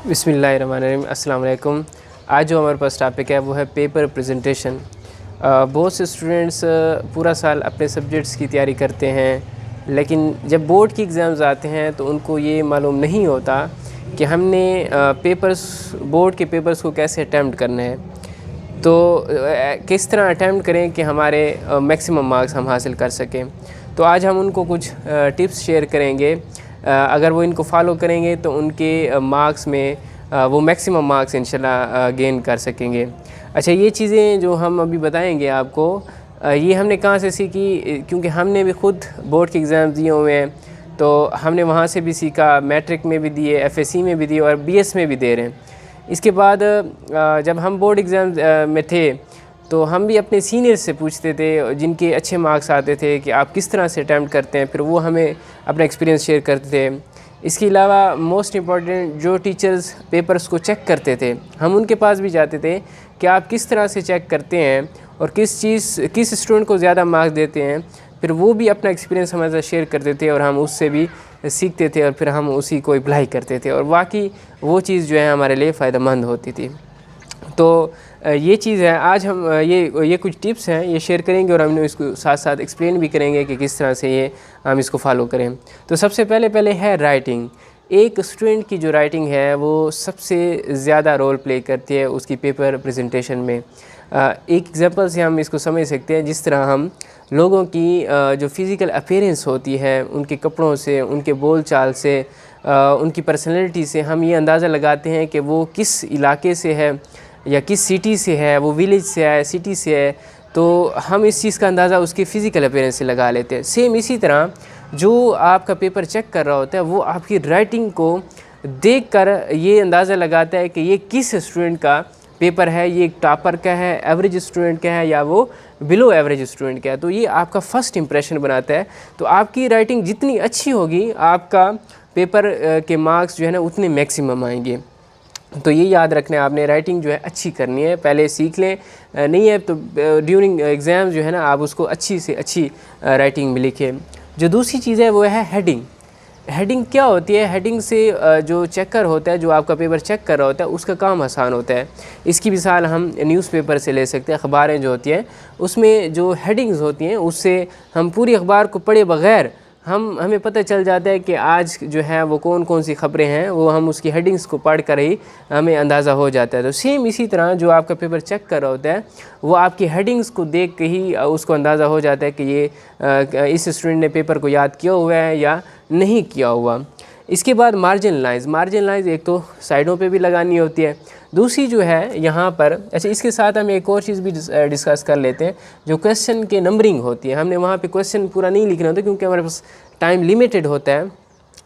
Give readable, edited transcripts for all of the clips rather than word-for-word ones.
بسم اللہ الرحمن الرحیم۔ السلام علیکم۔ آج جو ہمارے پاس ٹاپک ہے وہ ہے پیپر پریزنٹیشن۔ بہت سے اسٹوڈنٹس پورا سال اپنے سبجیکٹس کی تیاری کرتے ہیں، لیکن جب بورڈ کی ایگزامز آتے ہیں تو ان کو یہ معلوم نہیں ہوتا کہ ہم نے بورڈ کے پیپرز کو کیسے اٹیمپٹ کرنا ہے، تو کس طرح اٹیمپٹ کریں کہ ہمارے میکسیمم مارکس ہم حاصل کر سکیں۔ تو آج ہم ان کو کچھ ٹپس شیئر کریں گے، اگر وہ ان کو فالو کریں گے تو ان کے مارکس میں وہ میکسیمم مارکس انشاءاللہ گین کر سکیں گے۔ اچھا، یہ چیزیں جو ہم ابھی بتائیں گے آپ کو، یہ ہم نے کہاں سے سیکھی؟ کیونکہ ہم نے بھی خود بورڈ کے ایگزام دیے ہوئے ہیں، تو ہم نے وہاں سے بھی سیکھا، میٹرک میں بھی دیے، ایف ایس سی میں بھی دیے اور بی ایس میں بھی دے رہے ہیں۔ اس کے بعد جب ہم بورڈ ایگزام میں تھے تو ہم بھی اپنے سینئر سے پوچھتے تھے جن کے اچھے مارکس آتے تھے کہ آپ کس طرح سے اٹیمپٹ کرتے ہیں، پھر وہ ہمیں اپنا ایکسپیرینس شیئر کرتے تھے۔ اس کے علاوہ موسٹ امپورٹنٹ جو ٹیچرز پیپرز کو چیک کرتے تھے، ہم ان کے پاس بھی جاتے تھے کہ آپ کس طرح سے چیک کرتے ہیں اور کس اسٹوڈنٹ کو زیادہ مارکس دیتے ہیں، پھر وہ بھی اپنا ایکسپیرینس ہمارے ساتھ شیئر کرتے تھے اور ہم اس سے بھی سیکھتے تھے اور پھر ہم اسی کو اپلائی کرتے تھے، اور واقعی وہ چیز جو ہے ہمارے لیے فائدہ مند ہوتی تھی۔ تو یہ چیز ہے، آج ہم یہ کچھ ٹپس ہیں یہ شیئر کریں گے، اور ہم نے اس کو ساتھ ساتھ ایکسپلین بھی کریں گے کہ کس طرح سے ہم اس کو فالو کریں۔ تو سب سے پہلے ہے رائٹنگ۔ ایک اسٹوڈنٹ کی جو رائٹنگ ہے وہ سب سے زیادہ رول پلے کرتی ہے اس کی پیپر پریزنٹیشن میں۔ ایک ایگزامپل سے ہم اس کو سمجھ سکتے ہیں، جس طرح ہم لوگوں کی جو فزیکل اپیرنس ہوتی ہے، ان کے کپڑوں سے، ان کے بول چال سے، ان کی پرسنالٹی سے ہم یہ اندازہ لگاتے ہیں کہ وہ کس علاقے سے ہے یا کس سٹی سے ہے، وہ ویلیج سے ہے، سٹی سے ہے، تو ہم اس چیز کا اندازہ اس کے فزیکل اپیرنس سے لگا لیتے ہیں۔ سیم اسی طرح جو آپ کا پیپر چیک کر رہا ہوتا ہے وہ آپ کی رائٹنگ کو دیکھ کر یہ اندازہ لگاتا ہے کہ یہ کس اسٹوڈنٹ کا پیپر ہے، یہ ایک ٹاپر کا ہے، ایوریج اسٹوڈنٹ کا ہے، یا وہ بلو ایوریج اسٹوڈنٹ کا ہے۔ تو یہ آپ کا فرسٹ امپریشن بناتا ہے۔ تو آپ کی رائٹنگ جتنی اچھی ہوگی، آپ کا پیپر کے مارکس جو ہے نا اتنے میکسیمم آئیں گے۔ تو یہ یاد رکھنا ہے، آپ نے رائٹنگ جو ہے اچھی کرنی ہے، پہلے سیکھ لیں، نہیں ہے تو ڈیورنگ ایگزام جو ہے نا آپ اس کو اچھی سے اچھی رائٹنگ میں لکھیں۔ جو دوسری چیز ہے وہ ہے ہیڈنگ۔ ہیڈنگ کیا ہوتی ہے؟ ہیڈنگ سے جو چیکر ہوتا ہے، جو آپ کا پیپر چیک کر رہا ہوتا ہے، اس کا کام آسان ہوتا ہے۔ اس کی مثال ہم نیوز پیپر سے لے سکتے ہیں، اخباریں جو ہوتی ہیں اس میں جو ہیڈنگز ہوتی ہیں اس سے ہم پوری اخبار کو پڑھے بغیر ہمیں پتہ چل جاتا ہے کہ آج جو ہے وہ کون سی خبریں ہیں، وہ ہم اس کی ہیڈنگز کو پڑھ کر ہی ہمیں اندازہ ہو جاتا ہے۔ تو سیم اسی طرح جو آپ کا پیپر چیک کر رہا ہوتا ہے وہ آپ کی ہیڈنگز کو دیکھ کے ہی اس کو اندازہ ہو جاتا ہے کہ یہ اس اسٹوڈنٹ نے پیپر کو یاد کیا ہوا ہے یا نہیں کیا ہوا۔ اس کے بعد مارجن لائنز ایک تو سائڈوں پہ بھی لگانی ہوتی ہے، دوسری جو ہے یہاں پر، اچھا اس کے ساتھ ہم ایک اور چیز بھی ڈسکس کر لیتے ہیں، جو کویسچن کے نمبرنگ ہوتی ہے۔ ہم نے وہاں پہ کویسچن پورا نہیں لکھنا ہوتا کیونکہ ہمارے پاس ٹائم لیمیٹڈ ہوتا ہے۔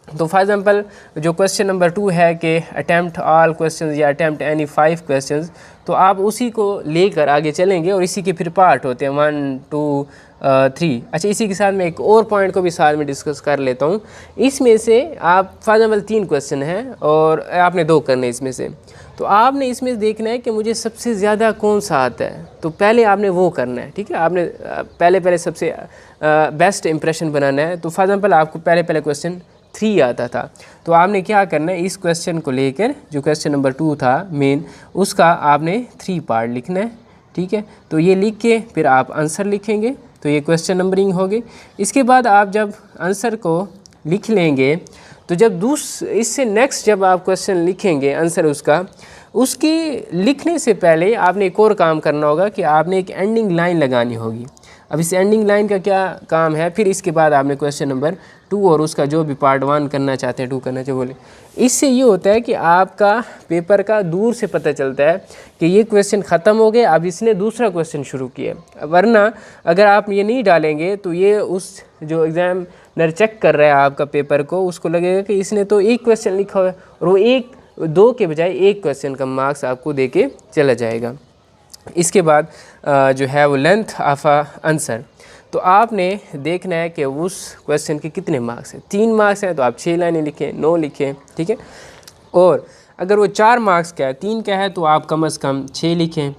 تو فار ایگزامپل جو کویسچن نمبر 2 ہے کہ اٹیمپٹ آل کویسچنز یا اٹیمپٹ اینی 5 کویسچنز، تو آپ اسی کو لے کر آگے چلیں گے، اور اسی کے پھر پارٹ ہوتے ہیں 1 2 3۔ اچھا، اسی کے ساتھ میں ایک اور پوائنٹ کو بھی ساتھ میں ڈسکس کر لیتا ہوں۔ اس میں سے آپ فار ایگزامپل 3 کویسچن ہیں اور آپ نے 2 کرنے اس میں سے، تو آپ نے اس میں دیکھنا ہے کہ مجھے سب سے زیادہ کون سا آتا ہے، تو پہلے آپ نے وہ کرنا ہے، ٹھیک ہے؟ آپ نے پہلے سب سے بیسٹ امپریشن بنانا ہے۔ تو فار ایگزامپل آپ کو پہلے کویسچن 3 آتا تھا، تو آپ نے کیا کرنا ہے، اس کویسچن کو لے کر جو کویسچن نمبر 2 تھا مین، اس کا آپ نے 3 پارٹ لکھنا ہے، ٹھیک ہے؟ تو یہ لکھ کے پھر آپ آنسر لکھیں گے، تو یہ کویسچن نمبرنگ ہوگی۔ اس کے بعد آپ جب آنسر کو لکھ لیں گے تو جب اس سے نیکسٹ جب آپ کویسچن لکھیں گے آنسر اس کی لکھنے سے پہلے آپ نے ایک اور کام کرنا ہوگا کہ آپ نے ایک اینڈنگ لائن لگانی ہوگی۔ اب اس اینڈنگ لائن کا کیا کام ہے؟ پھر اس کے بعد آپ نے کویسچن نمبر 2 اور اس کا جو بھی پارٹ 1 کرنا چاہتے ہیں 2 کرنا چاہتے بولے۔ اس سے یہ ہوتا ہے کہ آپ کا پیپر کا دور سے پتہ چلتا ہے کہ یہ کویسچن ختم ہو گیا، اب اس نے دوسرا کویسچن شروع کیا۔ ورنہ اگر آپ یہ نہیں ڈالیں گے تو یہ اس جو ایگزامنر چیک کر رہا ہے آپ کا پیپر کو، اس کو لگے گا کہ اس نے تو ایک کویسچن لکھا ہوا ہے، اور وہ 2 کے بجائے 1 کویسچن کا مارکس آپ کو دے کے چلا جائے گا۔ اس کے بعد جو ہے وہ لینتھ آف آنسر، تو آپ نے دیکھنا ہے کہ اس کویسچن کے کتنے مارکس ہیں۔ 3 مارکس ہیں تو آپ 6 لائنیں لکھیں، 9 لکھیں، ٹھیک ہے؟ اور اگر وہ 4 مارکس کا ہے، 3 کا ہے تو آپ کم از کم 6 لکھیں،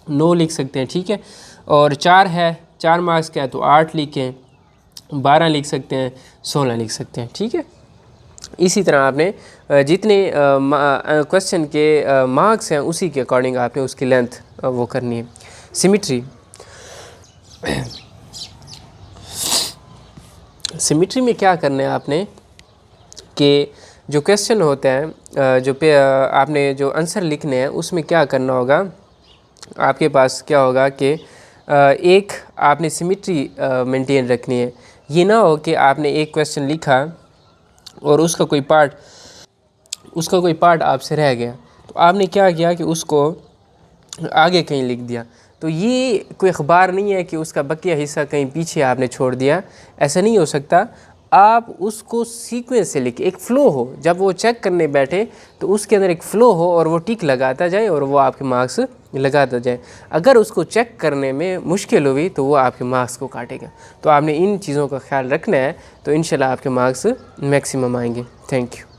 9 لکھ سکتے ہیں، ٹھیک ہے؟ اور 4 مارکس کا ہے تو 8 لکھیں، 12 لکھ سکتے ہیں، 16 لکھ سکتے ہیں، ٹھیک ہے؟ اسی طرح آپ نے جتنے کویسچن کے مارکس ہیں اسی کے اکارڈنگ آپ نے اس کی لینتھ وہ کرنی ہے. سیمیٹری میں کیا کرنا ہے آپ نے کہ جو کویسچن ہوتا ہے جو آپ نے جو آنسر لکھنے ہیں اس میں کیا کرنا ہوگا. آپ کے پاس کیا ہوگا کہ ایک آپ نے سیمیٹری مینٹین رکھنی ہے. یہ نہ ہو کہ آپ نے ایک کویسچن لکھا اور اس کا کوئی پارٹ آپ سے رہ گیا, تو آپ نے کیا کیا کہ اس کو آگے کہیں لکھ دیا. تو یہ کوئی اخبار نہیں ہے کہ اس کا بقیہ حصہ کہیں پیچھے آپ نے چھوڑ دیا, ایسا نہیں ہو سکتا. آپ اس کو سیکوینس سے لکھیں, ایک فلو ہو, جب وہ چیک کرنے بیٹھے تو اس کے اندر ایک فلو ہو اور وہ ٹک لگاتا جائے اور وہ آپ کے مارکس لگاتا جائے. اگر اس کو چیک کرنے میں مشکل ہوئی تو وہ آپ کے مارکس کو کاٹے گا. تو آپ نے ان چیزوں کا خیال رکھنا ہے, تو انشاءاللہ آپ کے مارکس میکسیمم آئیں گے. Thank you.